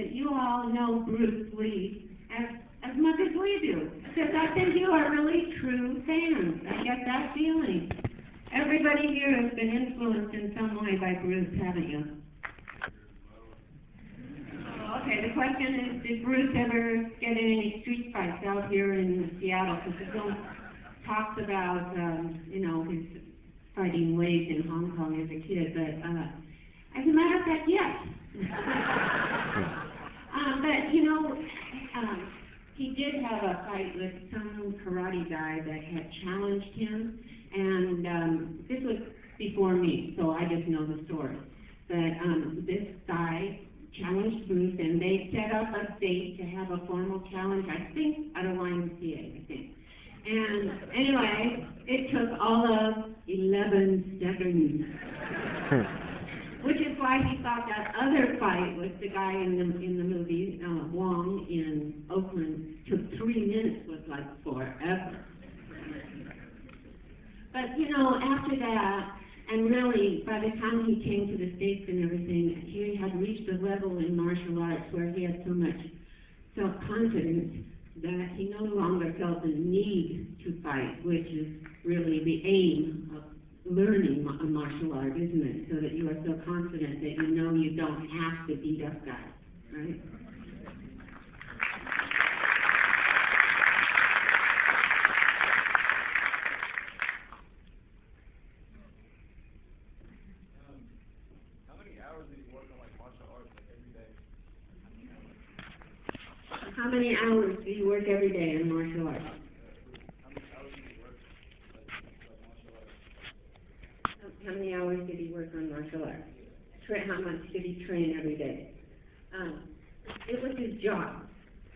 that you all know Bruce Lee as much as we do, because I think you are really true fans. I get that feeling. Everybody here has been influenced in some way by Bruce, haven't you? Okay, the question is, did Bruce ever get in any street fights out here in Seattle? Because the film talks about, his fighting ways in Hong Kong as a kid, but as a matter of fact, yes. He did have a fight with some karate guy that had challenged him, and this was before me, so I just know the story. But this guy challenged Bruce, and they set up a date to have a formal challenge, I think, at a YMCA, I think. And anyway, it took all of 11 seconds. Which is why he thought that other fight with the guy in the movie, Wong in Oakland, took 3 minutes, was like forever. But after that, and really, by the time he came to the States and everything, he had reached a level in martial arts where he had so much self-confidence that he no longer felt the need to fight, which is really the aim of learning a martial art, isn't it? So that you are so confident that you know you don't have to beat up guys, right? How many hours do you work on martial arts every day? How many hours do you work every day in martial arts? How many hours did he work on martial arts? How much did he train every day? It was his job.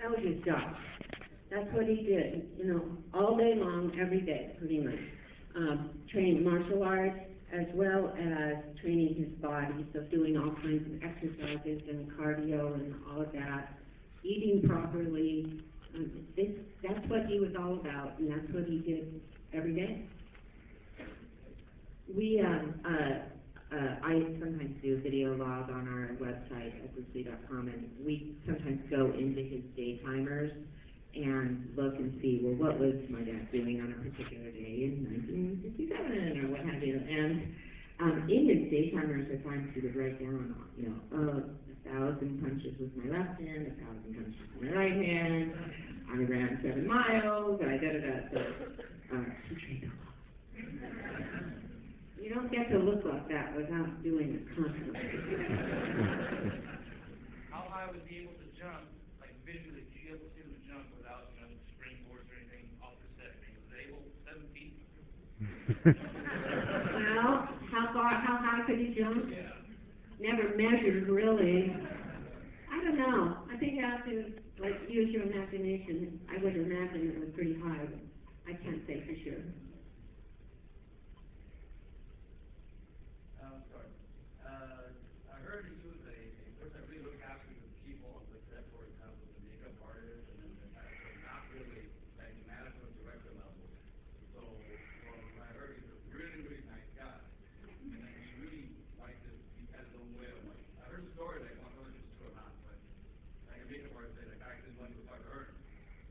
That was his job. That's what he did, all day long, every day, pretty much. Trained martial arts as well as training his body, so doing all kinds of exercises and cardio and all of that. Eating properly. That's what he was all about, and that's what he did every day. I sometimes do a video log on our website at brucely.com, and we sometimes go into his daytimers and look and see, well, what was my dad doing on a particular day in 1957 or what have you. And in his daytimers, at times he would write down, 1,000 punches with my left hand, 1,000 punches with my right hand, I ran 7 miles, I da-da-da. So he trained a lot. You don't get to look like that without doing it constantly. How high was he able to jump, like visually, did you able to see him jump without, springboards or anything off the set? He was able, 7 feet? Well, how high could he jump? Yeah. Never measured, really. I don't know. I think you have to, use your imagination. I would imagine it was pretty high, but I can't say for sure. Sorry. I heard he was a person that really looked after the people on the set, for example, the makeup artist, and then not really like management director level. So I heard he's a really, really nice guy. And then he really liked this, he had his own way of I heard a story, I don't know if it's true or not, but like a makeup artist said, I actually went to talk to her.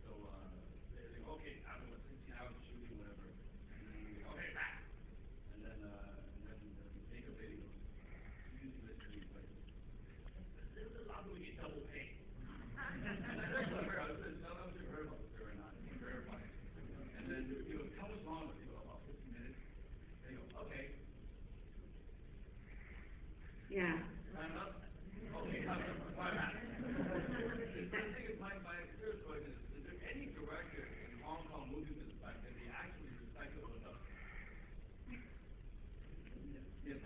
So they say, okay, I don't know, 16 hours shooting, whatever. And then we go, okay, back. And then the makeup lady goes, there's a lot that we get double pay. I don't know if you heard about this or not. It's very funny. And then he goes, how much longer? He goes, about 15 minutes. They go, okay. Yeah. Time up? Okay, time up. Why not? The thing is, my serious question is there any director in Hong Kong movie business that they actually respect it enough? Yes,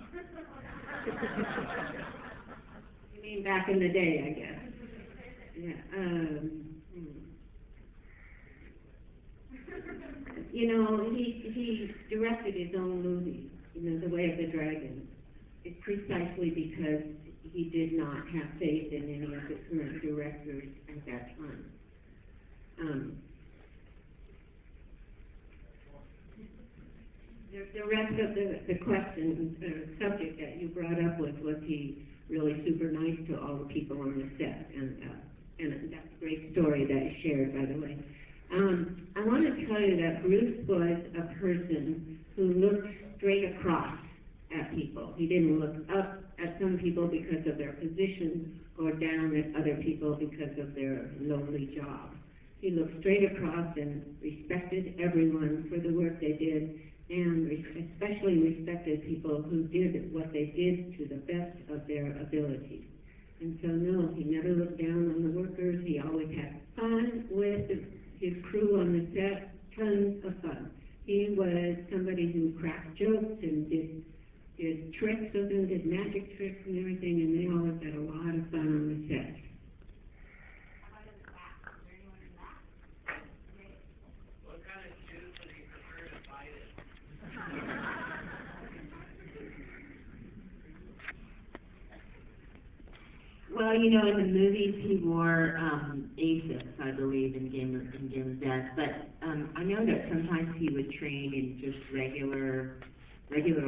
You mean back in the day, I guess. Yeah. He directed his own movie, The Way of the Dragon. It's precisely because he did not have faith in any of the current directors at that time. The rest of the question, the subject that you brought up was he really super nice to all the people on the set, and that's a great story that is shared, by the way. I want to tell you that Bruce was a person who looked straight across at people. He didn't look up at some people because of their position or down at other people because of their lowly job. He looked straight across and respected everyone for the work they did, and especially respected people who did what they did to the best of their abilities. And so, no, he never looked down on the workers. He always had fun with his crew on the set, tons of fun. He was somebody who cracked jokes and did tricks with them, did magic tricks and everything, and they always had a lot of fun on the set. How about in the back? Is there anyone in the back? Okay. What kind of shoes would you prefer to fight in? Well, you know, in the movies he wore ASICs, I believe, in Game of Death. But I know that sometimes he would train in just regular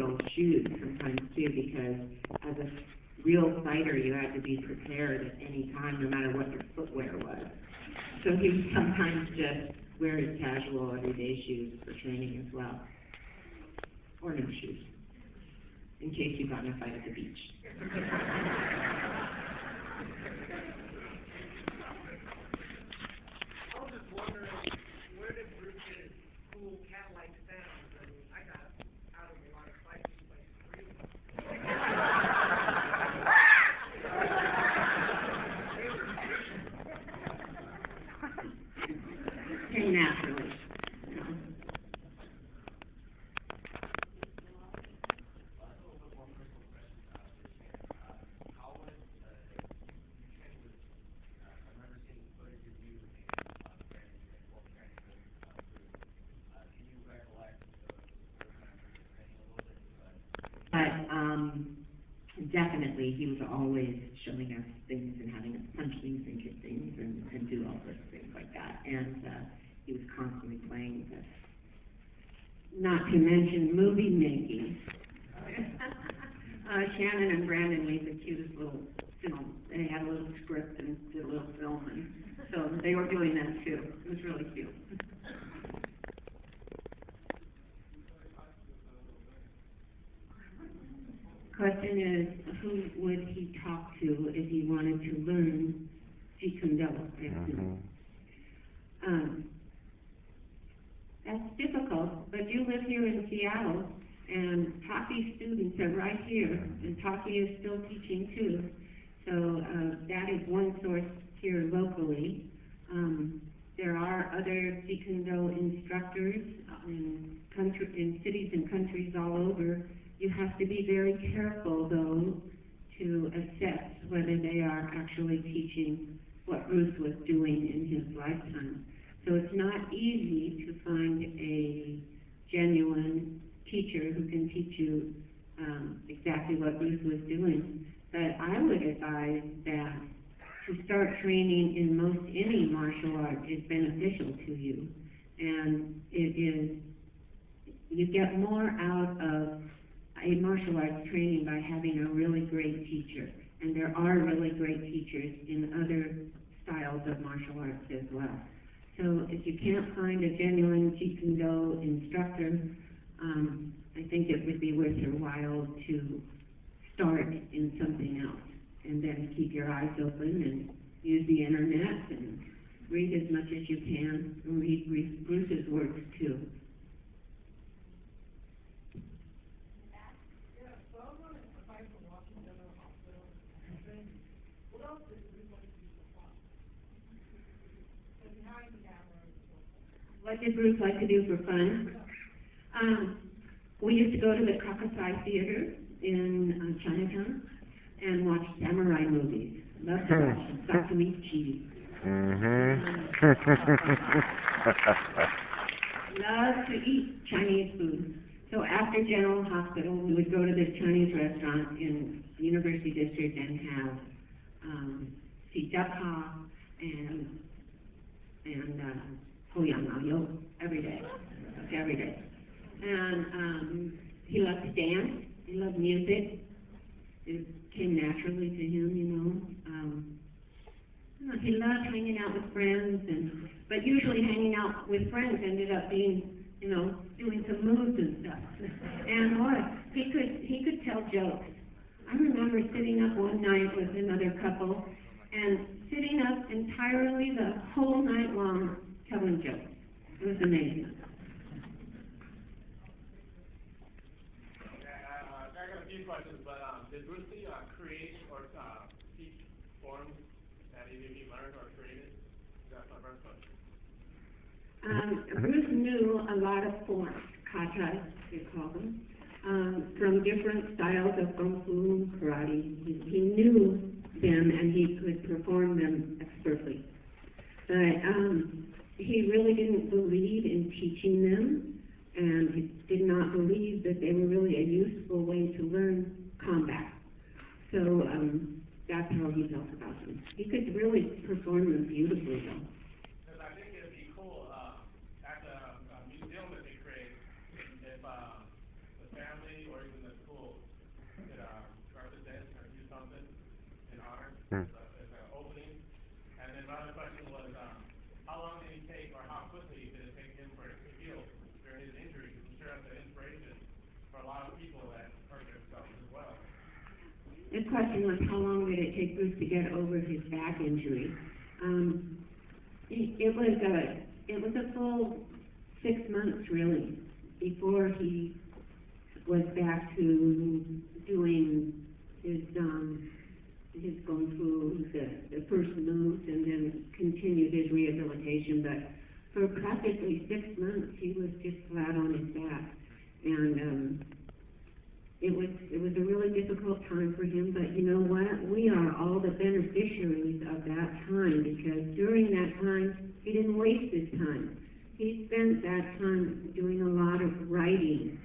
old shoes sometimes too, because as a real fighter, you had to be prepared at any time, no matter what your footwear was. So he would sometimes just wear his casual, everyday shoes for training as well, or no shoes, in case you got in a fight at the beach. I was just wondering, where did Bruce get his cool cat-like sounds? I mean, I got out of a lot of fights just by screaming. Came naturally. But definitely, he was always showing us things and having us punch things and kick things and do all sorts of things like that. And he was constantly playing with us. Not to mention movie making. Shannon and Brandon made the cutest little film. They had a little script and did a little film, and so they were doing that too. It was really cute. Question is, who would he talk to if he wanted to learn Jeet Kune Do? That's difficult, but you live here in Seattle, and Taki students are right here, and Taki is still teaching too. So that is one source here locally. There are other Jeet Kune Do instructors in cities and countries all over. You have to be very careful, though, to assess whether they are actually teaching what Bruce was doing in his lifetime. So it's not easy to find a genuine teacher who can teach you exactly what Bruce was doing. But I would advise that to start training in most any martial art is beneficial to you. And you get more out of a martial arts training by having a really great teacher. And there are really great teachers in other styles of martial arts as well. So if you can't find a genuine Jeet Kune Do instructor, I think it would be worth your while to start in something else, and then keep your eyes open and use the internet and read as much as you can, and read Bruce's works too. Yeah, so I was wondering, aside from watching General Hospital and things, what else did Bruce like to do for fun? Like behind the camera and so forth. What did Bruce like to do for fun? We used to go to the Kakasai Theater in Chinatown and watch samurai movies. Loved to watch Sakamichi. Loved to eat Chinese food. So after General Hospital, we would go to this Chinese restaurant in University District and have si duck ha and ho yang lao yo every day. Every day. And he loved to dance. He loved music. His came naturally to him, you know. He loved hanging out with friends, but usually hanging out with friends ended up being, you know, doing some moves and stuff. And boy, he could tell jokes. I remember sitting up one night with another couple and sitting up entirely the whole night long telling jokes. It was amazing. I got a few questions, but did Bruce Lee create or teach forms that either he learned or created? That's my first question. Bruce knew a lot of forms, katas, they call them, from different styles of kung fu, karate. He knew them and he could perform them expertly. But he really didn't believe in teaching them, and he did not believe that they were really a useful way to learn combat. So that's how he felt about them. He could really perform them beautifully, though. Because I think it would be cool at the museum that they create if the family or even the school could represent or do something in honor. It's an opening. And then my other question was, how long did he take, or how quickly did it take him to heal during his injury? I'm sure that's an inspiration for a lot of people that hurt themselves as well. The question was, how long did it take Bruce to get over his back injury? It was a full 6 months, really, before he was back to doing his kung fu, the first moves, and then continued his rehabilitation. But for practically 6 months, he was just flat on his back, and it was a really difficult time for him. But you know what? We are all the beneficiaries of that time, because during that time, he didn't waste his time. He spent that time doing a lot of writing,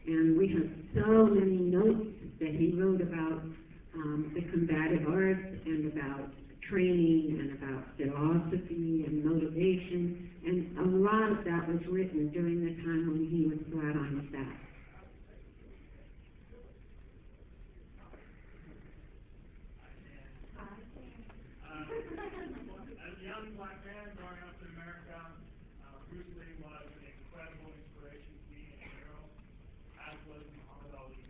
and we have so many notes that he wrote about the combative arts and about training and about philosophy and motivation, and a lot of that was written during the time when he was flat on his back. As a young black man growing up in America, Bruce Lee was an incredible inspiration to me and a hero, as was Muhammad Ali.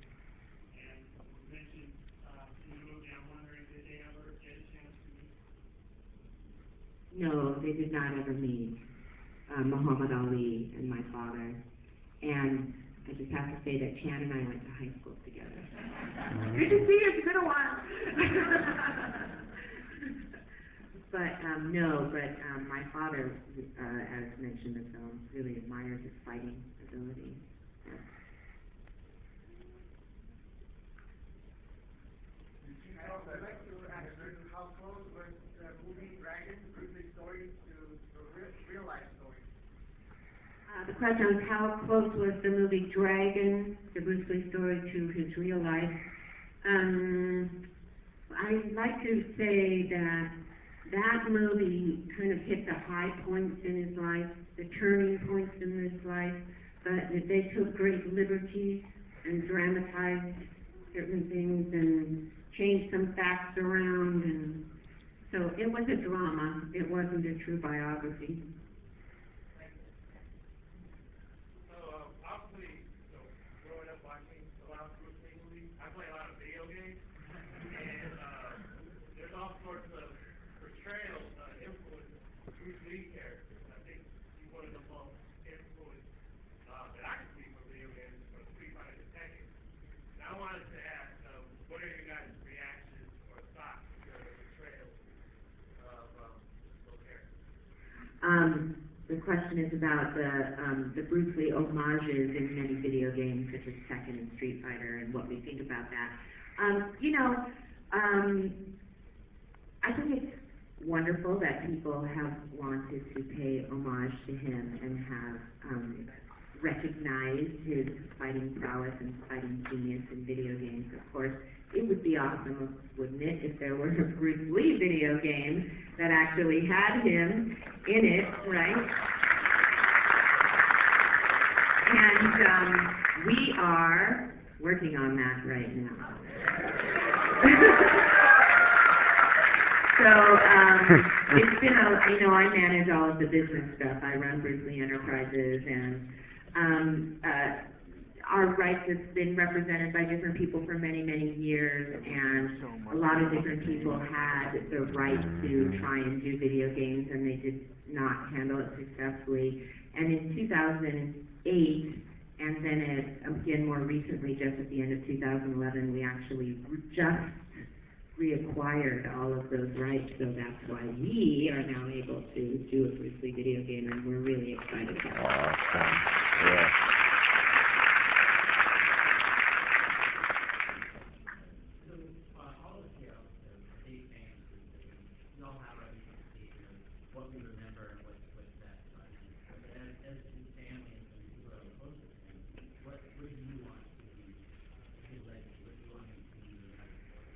And you mentioned in the movie, I'm wondering, did they ever get a chance to meet? No, they did not ever meet, Muhammad Ali and my father. And I just have to say that Shannon and I went to high school together. Good to see you, it's been a while. But my father, as mentioned in the film, really admired his fighting ability. Yeah. I'd like to ask you, how close was the movie Dragon, Bruce Lee's story, to real life story? The question was, how close was the movie Dragon, the Bruce Lee story, to his real life? I'd like to say that movie kind of hit the high points in his life, the turning points in his life, but they took great liberties and dramatized certain things and changed some facts around, and so it was a drama. It wasn't a true biography. So, obviously, growing up watching a lot of Bruce Lee movies, I play a lot of video games, and there's all sorts of portrayals, influence Bruce Lee characters. I think he's one of the most influenced that I can see from video games, from Street Fighter to Tekken. And I wanted to ask, what are your guys' reactions or thoughts to the portrayal of those characters? The question is about the Bruce Lee homages in many video games, such as Tekken and Street Fighter, and what we think about that. I think it's wonderful that people have wanted to pay homage to him and have recognized his fighting prowess and fighting genius in video games. Of course, it would be awesome, wouldn't it, if there were a Bruce Lee video game that actually had him in it, right? And we are working on that right now. So, it's been I manage all of the business stuff. I run Bruce Lee Enterprises, and our rights have been represented by different people for many, many years, and a lot of different people had the right to try and do video games, and they did not handle it successfully. And in 2008, and then again more recently, just at the end of 2011, we actually just reacquired all of those rights, so that's why we are now able to do a Bruce Lee video game, and we're really excited about it. Awesome. Yeah. So, all of you out there, big fans, we all have our procedure, what we remember and what's that. But as his family and people that are close to him, what do you want to be his legacy? What do you want him to be remembered for?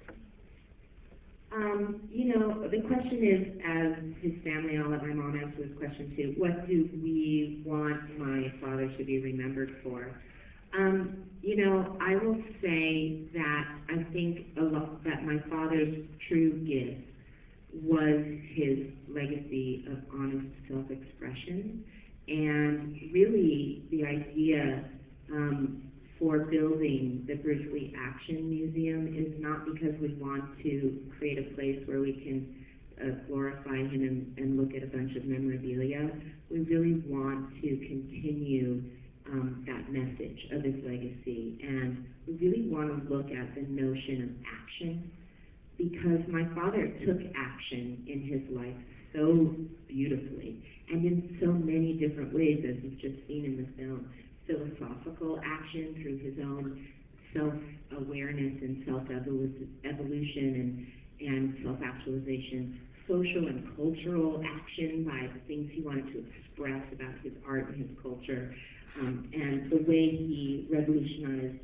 The question is, as his family, I'll let my mom answer this question too, what do we want my father to be remembered for? I will say that I think that my father's true gift was his legacy of honest self-expression, and really the idea for building the Bruce Lee Action Museum is not because we want to create a place where we can glorify him and look at a bunch of memorabilia. We really want to continue that message of his legacy, and we really want to look at the notion of action, because my father took action in his life so beautifully and in so many different ways, as you've just seen in the film. Philosophical action through his own self-awareness and self-evolution and self-actualization, social and cultural action by the things he wanted to express about his art and his culture, and the way he revolutionized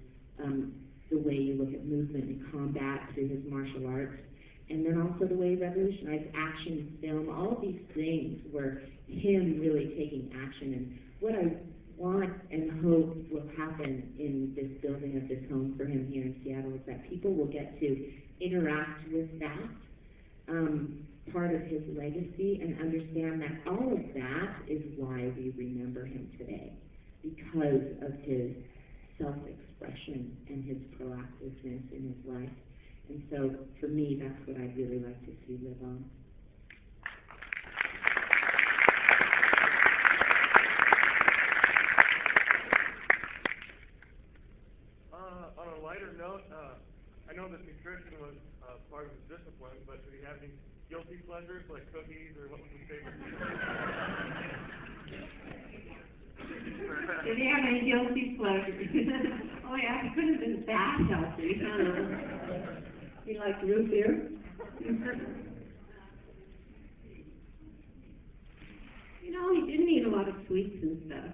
the way you look at movement and combat through his martial arts, and then also the way he revolutionized action film. All of these things were him really taking action, and what I want and hope will happen in this building of this home for him here in Seattle is that people will get to interact with that part of his legacy and understand that all of that is why we remember him today, because of his self-expression and his proactiveness in his life. And so for me, that's what I'd really like to see live on. On a lighter note, I know that nutrition was part of his discipline, but did he have any guilty pleasures like cookies, or what was his favorite meal? Did he have any guilty pleasures? Oh yeah, he couldn't have been that healthy. He liked root beer. He didn't eat a lot of sweets and stuff.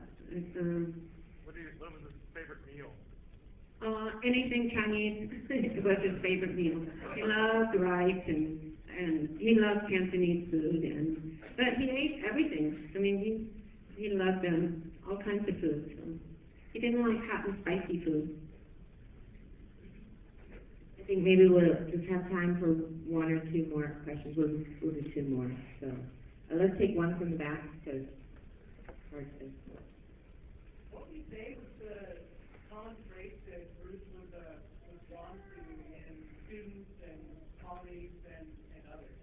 What was his favorite meal? Anything Chinese was his favorite meal. He loved rice and he loved Cantonese food, but he ate everything. I mean, he loved all kinds of food. So he didn't like hot and spicy food. I think maybe we'll just have time for one or two more questions. We'll do two more. So let's take one from the back, because it's hard to. What would you say was the common trait that Bruce was drawn to in students and colleagues and others?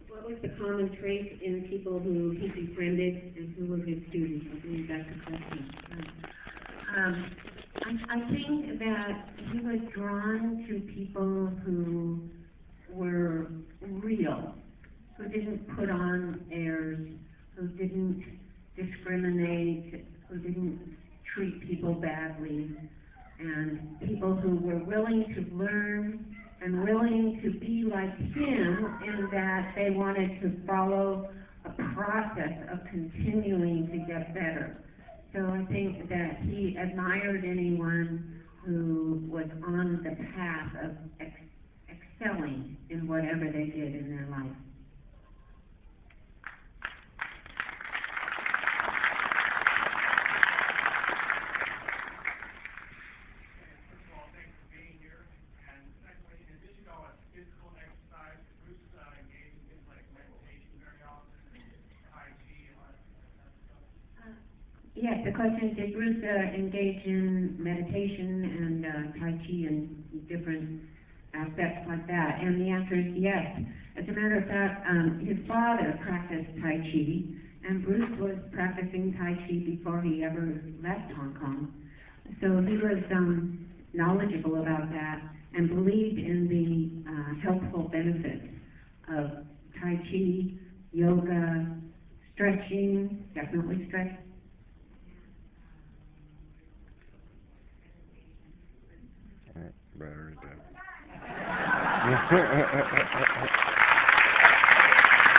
What was the common trait in people who he befriended and who were his students? I believe that's the question. I think that he was drawn to people who were real, who didn't put on airs, who didn't discriminate, who didn't treat people badly, and people who were willing to learn and willing to be like him in that they wanted to follow a process of continuing to get better. So I think that he admired anyone who was on the path of excelling in whatever they did in their life. Yes, the question is, did Bruce engage in meditation and Tai Chi and different aspects like that? And the answer is yes. As a matter of fact, his father practiced Tai Chi, and Bruce was practicing Tai Chi before he ever left Hong Kong. So he was knowledgeable about that and believed in the healthful benefits of Tai Chi, yoga, stretching, definitely stretch. All right, better.